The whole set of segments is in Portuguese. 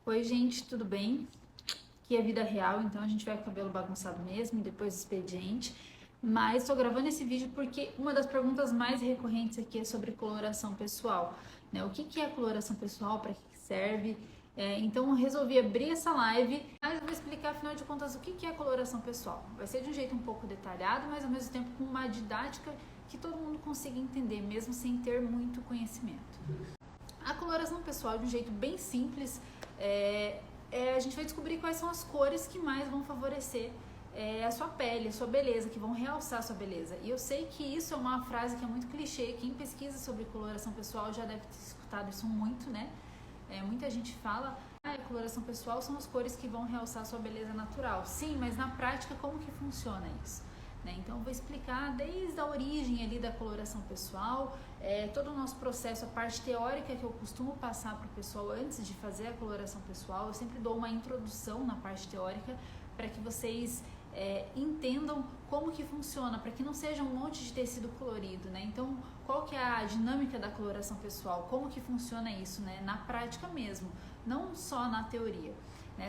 Oi, gente, tudo bem? Aqui é vida real, então a gente vai com o cabelo bagunçado mesmo, e depois expediente. Mas estou gravando esse vídeo porque uma das perguntas mais recorrentes aqui é sobre coloração pessoal, né? O que que é coloração pessoal, para que serve? Então eu resolvi abrir essa live, mas eu vou explicar afinal de contas o que que é coloração pessoal. Vai ser de um jeito um pouco detalhado, mas ao mesmo tempo com uma didática que todo mundo consiga entender, mesmo sem ter muito conhecimento. A coloração pessoal, de um jeito bem simples, a gente vai descobrir quais são as cores que mais vão favorecer a sua pele, a sua beleza, que vão realçar a sua beleza. E eu sei que isso é uma frase que é muito clichê. Quem pesquisa sobre coloração pessoal já deve ter escutado isso muito, né? Muita gente fala, a coloração pessoal são as cores que vão realçar a sua beleza natural. Sim, mas na prática como que funciona isso? Então eu vou explicar desde a origem ali da coloração pessoal, todo o nosso processo, a parte teórica que eu costumo passar para o pessoal antes de fazer a coloração pessoal. Eu sempre dou uma introdução na parte teórica para que vocês entendam como que funciona, para que não seja um monte de tecido colorido, né? Então, qual que é a dinâmica da coloração pessoal? Como que funciona isso, né? Na prática mesmo, não só na teoria.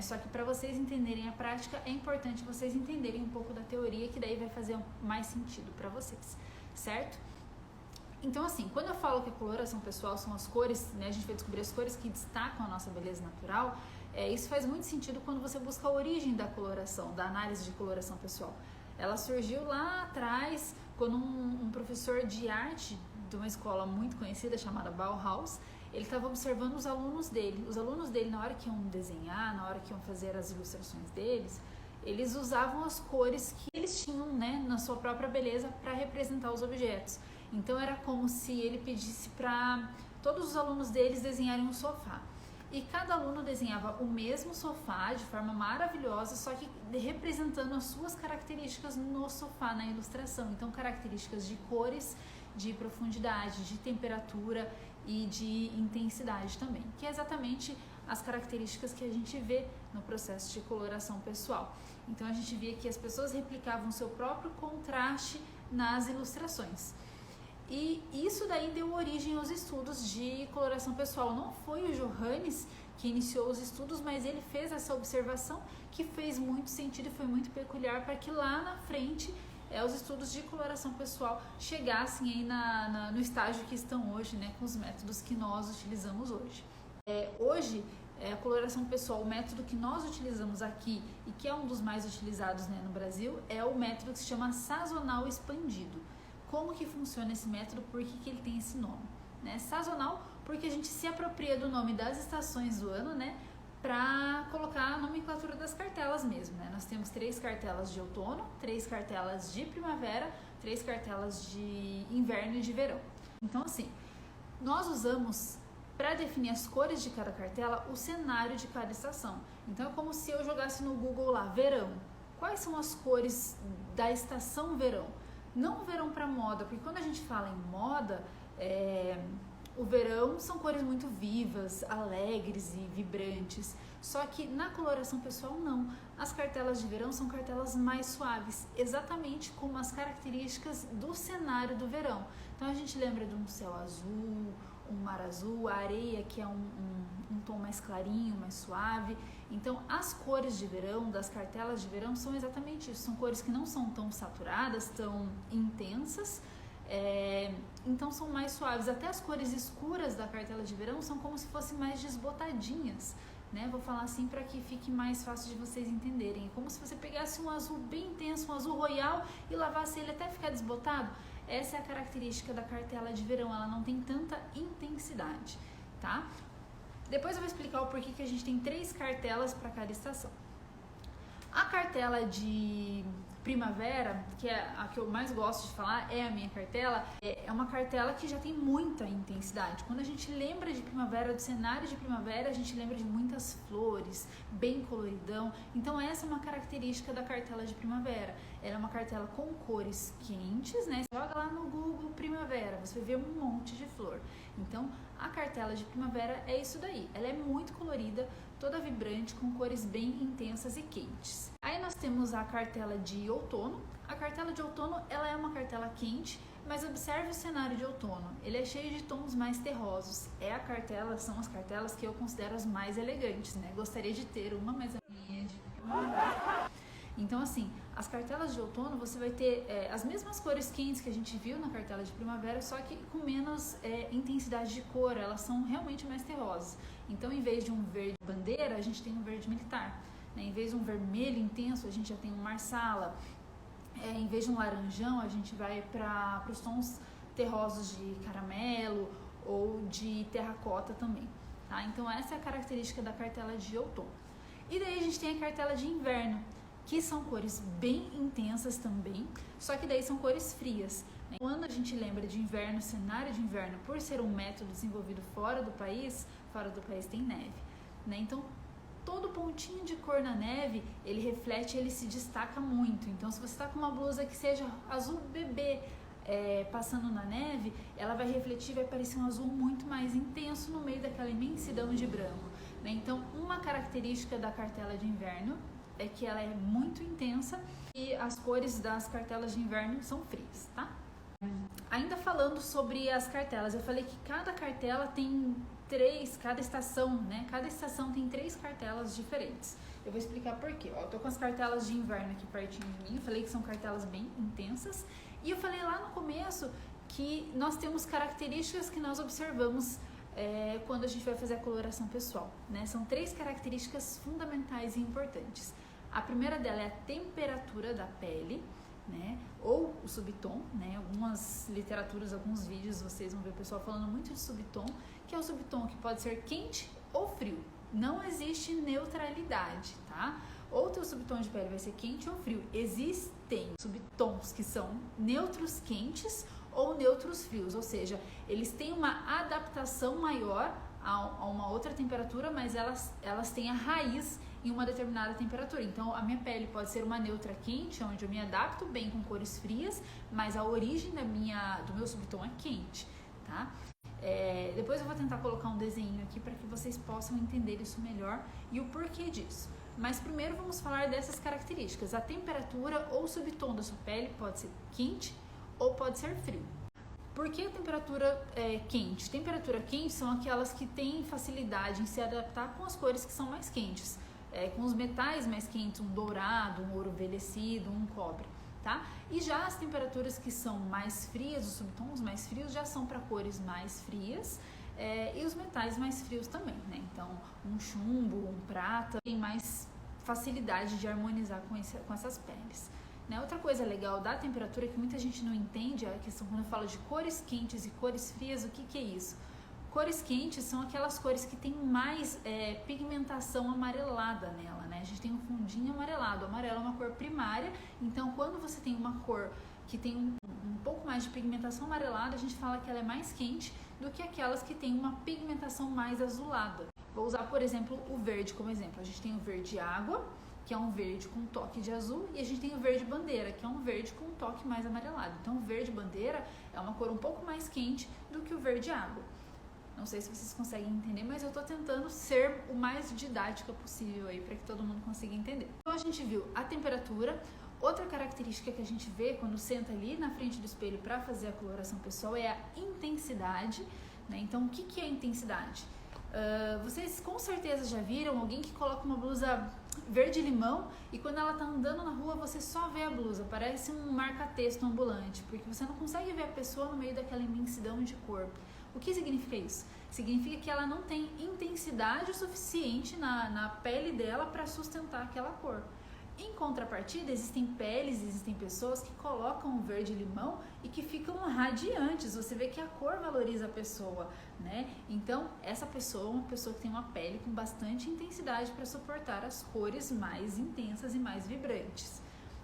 Só que para vocês entenderem a prática é importante vocês entenderem um pouco da teoria, que daí vai fazer mais sentido para vocês, certo? Então assim, quando eu falo que a coloração pessoal são as cores, né, a gente vai descobrir as cores que destacam a nossa beleza natural, isso faz muito sentido quando você busca a origem da coloração, da análise de coloração pessoal. Ela surgiu lá atrás, quando um professor de arte de uma escola muito conhecida chamada Bauhaus, ele estava observando os alunos dele. Os alunos dele, na hora que iam desenhar, na hora que iam fazer as ilustrações deles, eles usavam as cores que eles tinham, né, na sua própria beleza para representar os objetos. Então era como se ele pedisse para todos os alunos deles desenharem um sofá. E cada aluno desenhava o mesmo sofá de forma maravilhosa, só que representando as suas características no sofá, na ilustração. Então, características de cores, de profundidade, de temperatura e de intensidade também, que é exatamente as características que a gente vê no processo de coloração pessoal. Então, a gente via que as pessoas replicavam seu próprio contraste nas ilustrações. E isso daí deu origem aos estudos de coloração pessoal. Não foi o Johannes que iniciou os estudos, mas ele fez essa observação que fez muito sentido e foi muito peculiar para que lá na frente os estudos de coloração pessoal chegassem aí no estágio que estão hoje, né, com os métodos que nós utilizamos hoje. Hoje, a coloração pessoal, o método que nós utilizamos aqui e que é um dos mais utilizados, né, no Brasil, é o método que se chama sazonal expandido. Como que funciona esse método? Por que ele tem esse nome? Sazonal, porque a gente se apropria do nome das estações do ano, né, para colocar a nomenclatura das cartelas mesmo, né? Nós temos 3 cartelas de outono, 3 cartelas de primavera, 3 cartelas de inverno e de verão. Então, assim, nós usamos para definir as cores de cada cartela o cenário de cada estação. Então, é como se eu jogasse no Google lá, verão. Quais são as cores da estação verão? Não o verão para moda, porque quando a gente fala em moda, o verão são cores muito vivas, alegres e vibrantes. Só que na coloração pessoal não. As cartelas de verão são cartelas mais suaves, exatamente como as características do cenário do verão. Então a gente lembra de um céu azul, um mar azul, a areia que é um tom mais clarinho, mais suave. Então as cores de verão, das cartelas de verão, são exatamente isso. São cores que não são tão saturadas, tão intensas, então são mais suaves. Até as cores escuras da cartela de verão são como se fossem mais desbotadinhas, né? Vou falar assim para que fique mais fácil de vocês entenderem. É como se você pegasse um azul bem intenso, um azul royal, e lavasse ele até ficar desbotado. Essa é a característica da cartela de verão, ela não tem tanta intensidade, tá? Depois eu vou explicar o porquê que a gente tem 3 cartelas para cada estação. A cartela de primavera, que é a que eu mais gosto de falar, é a minha cartela, é uma cartela que já tem muita intensidade. Quando a gente lembra de primavera, do cenário de primavera, a gente lembra de muitas flores, bem coloridão. Então essa é uma característica da cartela de primavera. Ela é uma cartela com cores quentes, né? Você joga lá no Google primavera, você vai ver um monte de flor. Então a cartela de primavera é isso daí. Ela é muito colorida, toda vibrante, com cores bem intensas e quentes. Aí nós temos a cartela de outono. A cartela de outono, ela é uma cartela quente, Mas observe o cenário de outono, ele é cheio de tons mais terrosos. São as cartelas que eu considero as mais elegantes, né? Gostaria de ter uma, mas a minha é de primavera. Então, assim, as cartelas de outono você vai ter as mesmas cores quentes que a gente viu na cartela de primavera, só que com menos intensidade de cor, elas são realmente mais terrosas. Então, em vez de um verde bandeira, a gente tem um verde militar, né? Em vez de um vermelho intenso, a gente já tem um marsala. Em vez de um laranjão, a gente vai para os tons terrosos de caramelo ou de terracota também, tá? Então, essa é a característica da cartela de outono. E daí a gente tem a cartela de inverno, que são cores bem intensas também, só que daí são cores frias, né? Quando a gente lembra de inverno, cenário de inverno, por ser um método desenvolvido fora do país tem neve, né? Então, todo pontinho de cor na neve, ele reflete, ele se destaca muito. Então, se você está com uma blusa que seja azul bebê, passando na neve, ela vai refletir, vai parecer um azul muito mais intenso no meio daquela imensidão de branco, né? Então, uma característica da cartela de inverno é que ela é muito intensa e as cores das cartelas de inverno são frias, tá? Ainda falando sobre as cartelas, eu falei que cada cartela tem cada estação, né? Cada estação tem 3 cartelas diferentes. Eu vou explicar por quê. Eu tô com as cartelas de inverno aqui pertinho de mim, eu falei que são cartelas bem intensas e eu falei lá no começo que nós temos características que nós observamos quando a gente vai fazer a coloração pessoal, né? São 3 características fundamentais e importantes. A primeira dela é a temperatura da pele, né? Ou o subtom, né? Algumas literaturas, alguns vídeos, vocês vão ver o pessoal falando muito de subtom, que é o subtom que pode ser quente ou frio. Não existe neutralidade, tá? Ou teu subtom de pele vai ser quente ou frio. Existem subtons que são neutros quentes ou neutros frios, ou seja, eles têm uma adaptação maior a uma outra temperatura, mas elas têm a raiz em uma determinada temperatura. Então, a minha pele pode ser uma neutra quente, onde eu me adapto bem com cores frias, mas a origem do meu subtom é quente, tá? Depois eu vou tentar colocar um desenho aqui para que vocês possam entender isso melhor e o porquê disso. Mas primeiro vamos falar dessas características. A temperatura ou subtom da sua pele pode ser quente ou pode ser frio. Por que a temperatura quente? Temperatura quente são aquelas que têm facilidade em se adaptar com as cores que são mais quentes. Com os metais mais quentes, um dourado, um ouro envelhecido, um cobre, tá? E já as temperaturas que são mais frias, os subtons mais frios, já são para cores mais frias e os metais mais frios também, né? Então, um chumbo, um prata, tem mais facilidade de harmonizar com essas peles. Né? Outra coisa legal da temperatura que muita gente não entende, a questão quando eu falo de cores quentes e cores frias, o que é isso? Cores quentes são aquelas cores que tem mais pigmentação amarelada nela, né? A gente tem um fundinho amarelado. O amarelo é uma cor primária, então quando você tem uma cor que tem um pouco mais de pigmentação amarelada, a gente fala que ela é mais quente do que aquelas que tem uma pigmentação mais azulada. Vou usar, por exemplo, o verde como exemplo. A gente tem o verde água, que é um verde com toque de azul, e a gente tem o verde bandeira, que é um verde com um toque mais amarelado. Então, o verde bandeira é uma cor um pouco mais quente do que o verde água. Não sei se vocês conseguem entender, mas eu tô tentando ser o mais didática possível aí para que todo mundo consiga entender. Então, a gente viu a temperatura. Outra característica que a gente vê quando senta ali na frente do espelho para fazer a coloração pessoal é a intensidade, né? Então, o que é a intensidade? Vocês com certeza já viram alguém que coloca uma blusa verde-limão e quando ela tá andando na rua você só vê a blusa, parece um marca-texto ambulante, porque você não consegue ver a pessoa no meio daquela imensidão de corpo. O que significa isso? Significa que ela não tem intensidade o suficiente na pele dela para sustentar aquela cor. Em contrapartida, existem peles, existem pessoas que colocam o verde-limão e que ficam radiantes. Você vê que a cor valoriza a pessoa, né? Então, essa pessoa é uma pessoa que tem uma pele com bastante intensidade para suportar as cores mais intensas e mais vibrantes,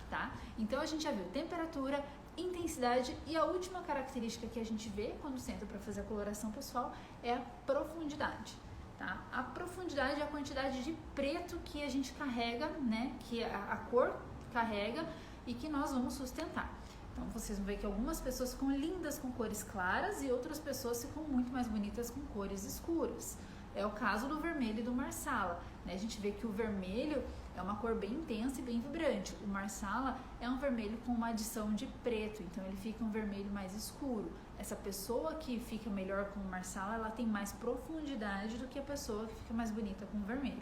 tá? Então, a gente já viu temperatura, intensidade e a última característica que a gente vê quando senta para fazer a coloração pessoal é a profundidade. Tá? A profundidade é a quantidade de preto que a gente carrega, né? Que a cor carrega e que nós vamos sustentar. Então vocês vão ver que algumas pessoas ficam lindas com cores claras e outras pessoas ficam muito mais bonitas com cores escuras. É o caso do vermelho e do marsala, né? A gente vê que o vermelho é uma cor bem intensa e bem vibrante. O marsala é um vermelho com uma adição de preto, então ele fica um vermelho mais escuro. Essa pessoa que fica melhor com o marsala, ela tem mais profundidade do que a pessoa que fica mais bonita com o vermelho.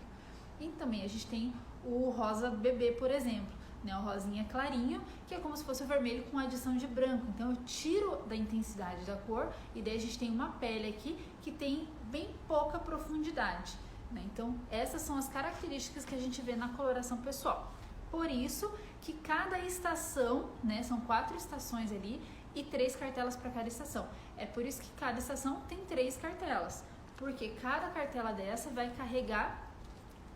E também a gente tem o rosa bebê, por exemplo, né? O rosinha clarinho, que é como se fosse o vermelho com adição de branco. Então eu tiro da intensidade da cor e daí a gente tem uma pele aqui que tem bem pouca profundidade, né? Então essas são as características que a gente vê na coloração pessoal. Por isso que cada estação, né, são 4 estações ali e 3 cartelas para cada estação. É por isso que cada estação tem 3 cartelas, porque cada cartela dessa vai carregar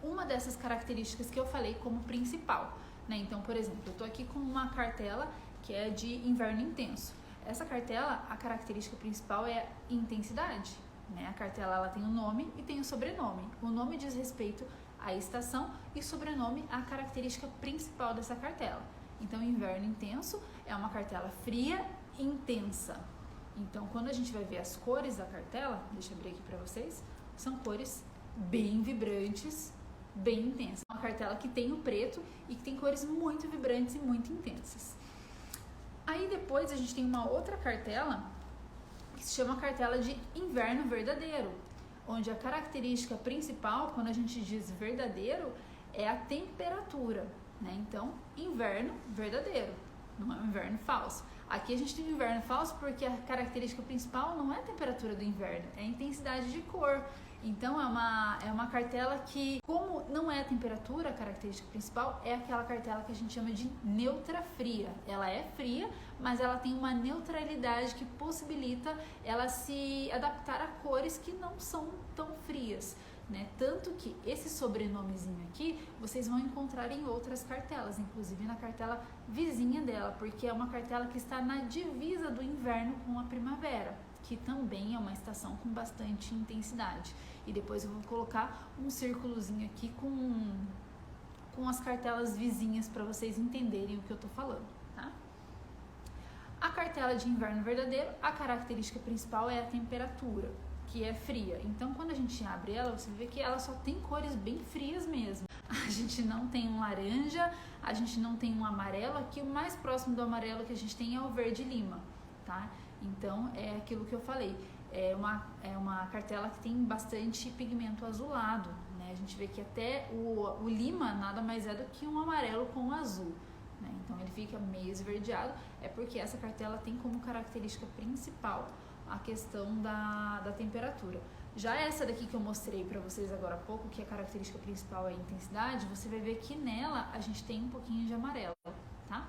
uma dessas características que eu falei como principal, né? Então, por exemplo, eu tô aqui com uma cartela que é de inverno intenso. Essa cartela, a característica principal é intensidade, né? A cartela, ela tem o nome e tem o sobrenome. O nome diz respeito à estação e o sobrenome à característica principal dessa cartela. Então, inverno intenso é uma cartela fria e intensa. Então, quando a gente vai ver as cores da cartela, deixa eu abrir aqui para vocês, são cores bem vibrantes, bem intensa. É uma cartela que tem o preto e que tem cores muito vibrantes e muito intensas. Aí depois a gente tem uma outra cartela que se chama cartela de inverno verdadeiro, onde a característica principal, quando a gente diz verdadeiro, é a temperatura, né? Então, inverno verdadeiro, não é um inverno falso. Aqui a gente tem um inverno falso porque a característica principal não é a temperatura do inverno, é a intensidade de cor. Então é uma cartela que, como não é a temperatura, a característica principal, é aquela cartela que a gente chama de neutra fria. Ela é fria, mas ela tem uma neutralidade que possibilita ela se adaptar a cores que não são tão frias, né? Tanto que esse sobrenomezinho aqui vocês vão encontrar em outras cartelas, inclusive na cartela vizinha dela, porque é uma cartela que está na divisa do inverno com a primavera, que também é uma estação com bastante intensidade. E depois eu vou colocar um círculozinho aqui com as cartelas vizinhas para vocês entenderem o que eu tô falando, tá? A cartela de inverno verdadeiro, a característica principal é a temperatura, que é fria. Então, quando a gente abre ela, você vê que ela só tem cores bem frias mesmo. A gente não tem um laranja, a gente não tem um amarelo. Aqui o mais próximo do amarelo que a gente tem é o verde lima, tá? Então, é aquilo que eu falei, é uma cartela que tem bastante pigmento azulado, né? A gente vê que até o lima nada mais é do que um amarelo com azul, né? Então, ele fica meio esverdeado, é porque essa cartela tem como característica principal a questão da temperatura. Já essa daqui que eu mostrei para vocês agora há pouco, que a característica principal é a intensidade, você vai ver que nela a gente tem um pouquinho de amarelo, tá?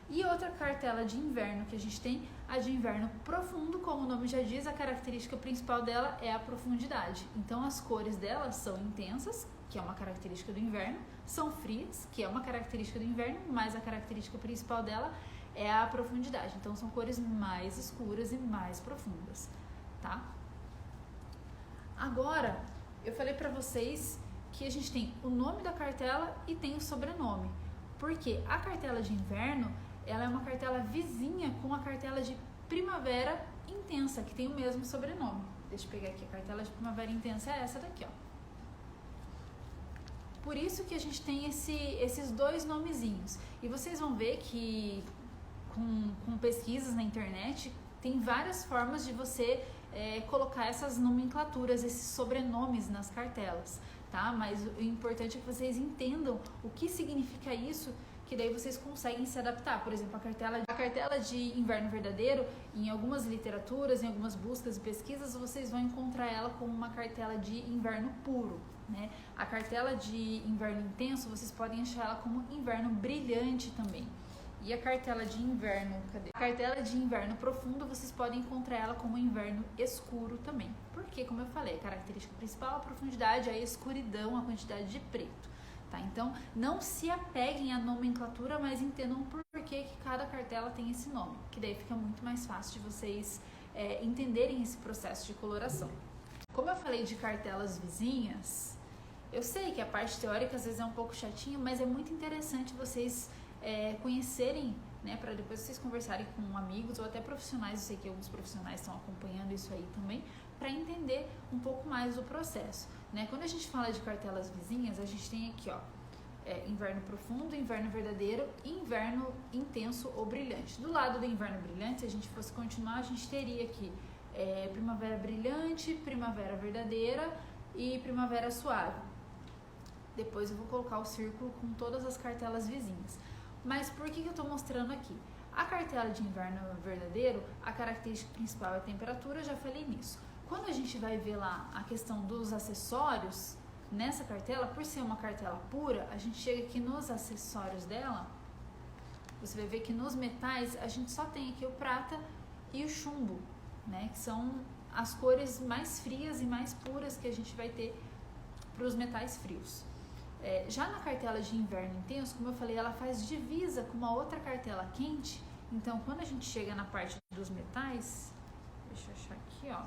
E outra cartela de inverno que a gente tem, a de inverno profundo, como o nome já diz, a característica principal dela é a profundidade. Então as cores dela são intensas, que é uma característica do inverno, são frias, que é uma característica do inverno, mas a característica principal dela é a profundidade. Então são cores mais escuras e mais profundas, tá? Agora, eu falei pra vocês que a gente tem o nome da cartela e tem o sobrenome. Porque a cartela de inverno, ela é uma cartela vizinha com a cartela de primavera intensa, que tem o mesmo sobrenome. Deixa eu pegar aqui, a cartela de primavera intensa é essa daqui, ó. Por isso que a gente tem esses dois nomezinhos. E vocês vão ver que com pesquisas na internet, tem várias formas de você colocar essas nomenclaturas, esses sobrenomes nas cartelas, tá? Mas o importante é que vocês entendam o que significa isso, que daí vocês conseguem se adaptar. Por exemplo, a cartela de inverno verdadeiro, em algumas literaturas, em algumas buscas e pesquisas, vocês vão encontrar ela como uma cartela de inverno puro, né? A cartela de inverno intenso, vocês podem achar ela como inverno brilhante também. E a cartela de inverno, A cartela de inverno profundo, vocês podem encontrar ela como inverno escuro também. Porque, como eu falei, a característica principal, a profundidade, a escuridão, a quantidade de preto, tá? Então, não se apeguem à nomenclatura, mas entendam por que cada cartela tem esse nome, que daí fica muito mais fácil de vocês entenderem esse processo de coloração. Como eu falei de cartelas vizinhas, eu sei que a parte teórica às vezes é um pouco chatinha, mas é muito interessante vocês conhecerem, né, para depois vocês conversarem com amigos ou até profissionais. Eu sei que alguns profissionais estão acompanhando isso aí também, para entender um pouco mais do processo, né? Quando a gente fala de cartelas vizinhas, a gente tem aqui, ó, inverno profundo, inverno verdadeiro e inverno intenso ou brilhante. Do lado do inverno brilhante, se a gente fosse continuar, a gente teria aqui primavera brilhante, primavera verdadeira e primavera suave. Depois eu vou colocar o círculo com todas as cartelas vizinhas. Mas por que eu estou mostrando aqui? A cartela de inverno verdadeiro, a característica principal é a temperatura, já falei nisso. Quando a gente vai ver lá a questão dos acessórios, nessa cartela, por ser uma cartela pura, a gente chega aqui nos acessórios dela, você vai ver que nos metais a gente só tem aqui o prata e o chumbo, né? Que são as cores mais frias e mais puras que a gente vai ter para os metais frios. Já na cartela de inverno intenso, como eu falei, ela faz divisa com uma outra cartela quente. Então, quando a gente chega na parte dos metais, deixa eu achar aqui, ó.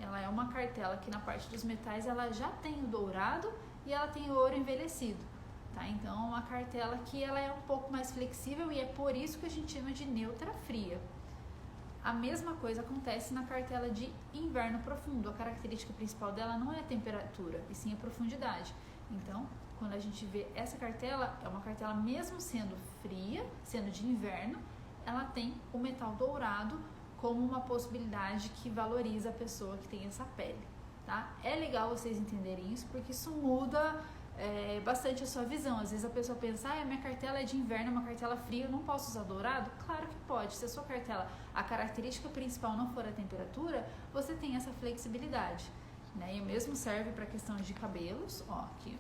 Ela é uma cartela que na parte dos metais ela já tem o dourado e ela tem o ouro envelhecido, tá? Então, é uma cartela que ela é um pouco mais flexível e é por isso que a gente chama de neutra fria. A mesma coisa acontece na cartela de inverno profundo. A característica principal dela não é a temperatura, e sim a profundidade. Então, quando a gente vê essa cartela, é uma cartela mesmo sendo fria, sendo de inverno, ela tem o metal dourado como uma possibilidade que valoriza a pessoa que tem essa pele, tá? É legal vocês entenderem isso, porque isso muda bastante a sua visão. Às vezes a pessoa pensa, a minha cartela é de inverno, é uma cartela fria, eu não posso usar dourado? Claro que pode. Se a sua cartela, a característica principal não for a temperatura, você tem essa flexibilidade, né? E o mesmo serve para a questão de cabelos, ó, aqui.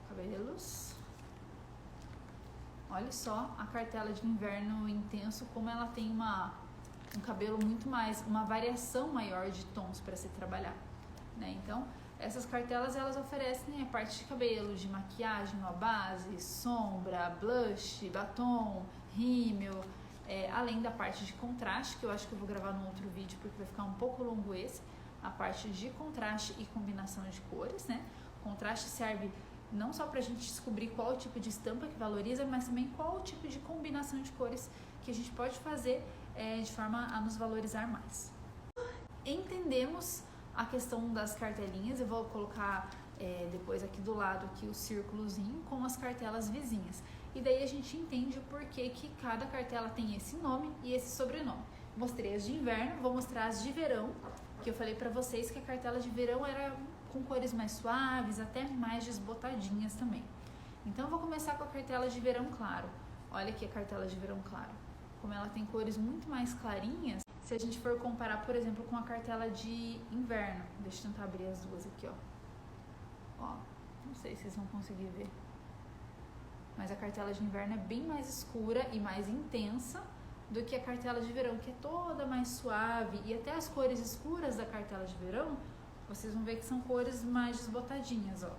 Cabelos. Olha só a cartela de inverno intenso, como ela tem um cabelo muito mais, uma variação maior de tons para se trabalhar, né? Então, essas cartelas, elas oferecem a parte de cabelo, de maquiagem, uma base, sombra, blush, batom, rímel, além da parte de contraste, que eu acho que eu vou gravar num outro vídeo, porque vai ficar um pouco longo esse, a parte de contraste e combinação de cores, né? O contraste serve não só pra gente descobrir qual o tipo de estampa que valoriza, mas também qual o tipo de combinação de cores que a gente pode fazer de forma a nos valorizar mais. Entendemos a questão das cartelinhas, eu vou colocar depois aqui do lado aqui o círculozinho com as cartelas vizinhas. E daí a gente entende o porquê que cada cartela tem esse nome e esse sobrenome. Mostrei as de inverno, vou mostrar as de verão, que eu falei pra vocês que a cartela de verão era com cores mais suaves, até mais desbotadinhas também. Então eu vou começar com a cartela de verão claro. Olha aqui a cartela de verão claro. Como ela tem cores muito mais clarinhas, se a gente for comparar, por exemplo, com a cartela de inverno. Deixa eu tentar abrir as duas aqui, ó. Não sei se vocês vão conseguir ver. Mas a cartela de inverno é bem mais escura e mais intensa do que a cartela de verão, que é toda mais suave. E até as cores escuras da cartela de verão, vocês vão ver que são cores mais desbotadinhas, ó.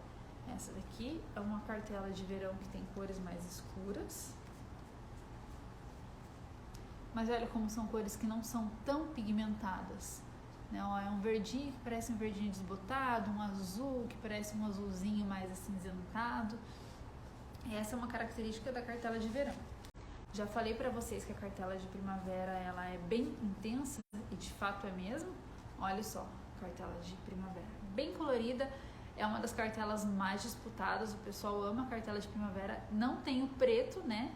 Essa daqui é uma cartela de verão que tem cores mais escuras. Mas olha como são cores que não são tão pigmentadas, né? Ó, é um verdinho que parece um verdinho desbotado, um azul que parece um azulzinho mais acinzentado. Essa é uma característica da cartela de verão. Já falei pra vocês que a cartela de primavera ela é bem intensa, e de fato é mesmo. Olha só, cartela de primavera bem colorida, é uma das cartelas mais disputadas, o pessoal ama a cartela de primavera. Não tem o preto, né?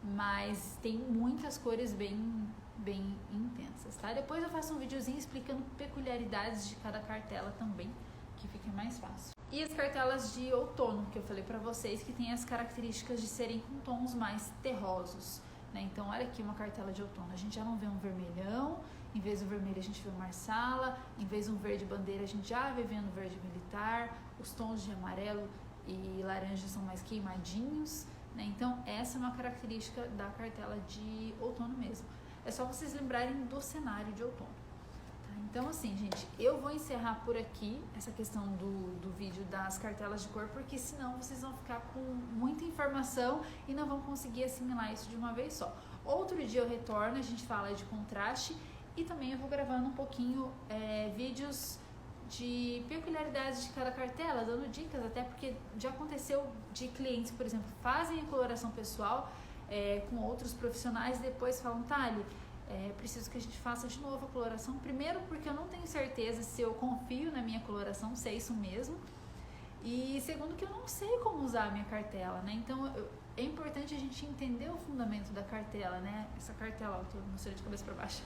Mas tem muitas cores bem intensas, tá? Depois eu faço um videozinho explicando peculiaridades de cada cartela também, que fica mais fácil. E as cartelas de outono, que eu falei pra vocês, que tem as características de serem com tons mais terrosos, né? Então olha aqui uma cartela de outono, a gente já não vê um vermelhão, em vez do vermelho a gente vê um marsala, em vez de um verde bandeira a gente já vê vendo verde militar, os tons de amarelo e laranja são mais queimadinhos, né? Então essa é uma característica da cartela de outono mesmo. É só vocês lembrarem do cenário de outono. Tá? Então assim, gente, eu vou encerrar por aqui essa questão do vídeo das cartelas de cor, porque senão vocês vão ficar com muita informação e não vão conseguir assimilar isso de uma vez só. Outro dia eu retorno, a gente fala de contraste e também eu vou gravando um pouquinho vídeos de peculiaridades de cada cartela, dando dicas, até porque já aconteceu de clientes, por exemplo, fazem a coloração pessoal com outros profissionais e depois falam, Thali, preciso que a gente faça de novo a coloração. Primeiro porque eu não tenho certeza se eu confio na minha coloração, se é isso mesmo. E segundo que eu não sei como usar a minha cartela, né? Então é importante a gente entender o fundamento da cartela, né? Essa cartela, eu tô mostrando de cabeça para baixo.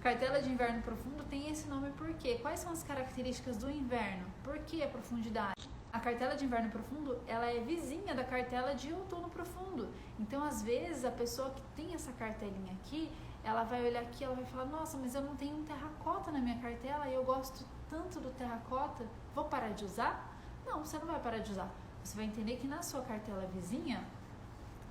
Cartela de inverno profundo tem esse nome por quê? Quais são as características do inverno? Por que a profundidade? A cartela de inverno profundo, ela é vizinha da cartela de outono profundo. Então, às vezes, a pessoa que tem essa cartelinha aqui, ela vai olhar aqui, ela vai falar, nossa, mas eu não tenho um terracota na minha cartela e eu gosto tanto do terracota, vou parar de usar? Não, você não vai parar de usar. Você vai entender que na sua cartela vizinha,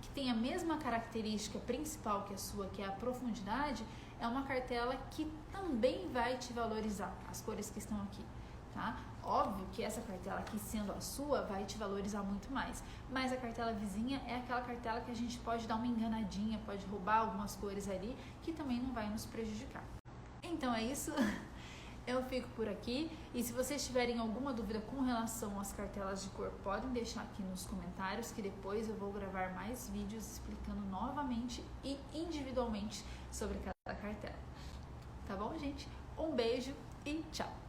que tem a mesma característica principal que a sua, que é a profundidade, é uma cartela que também vai te valorizar, as cores que estão aqui, tá? Óbvio que essa cartela aqui, sendo a sua, vai te valorizar muito mais, mas a cartela vizinha é aquela cartela que a gente pode dar uma enganadinha, pode roubar algumas cores ali, que também não vai nos prejudicar. Então é isso, eu fico por aqui, e se vocês tiverem alguma dúvida com relação às cartelas de cor, podem deixar aqui nos comentários, que depois eu vou gravar mais vídeos explicando novamente e individualmente sobre cada cartela. Tá bom, gente? Um beijo e tchau!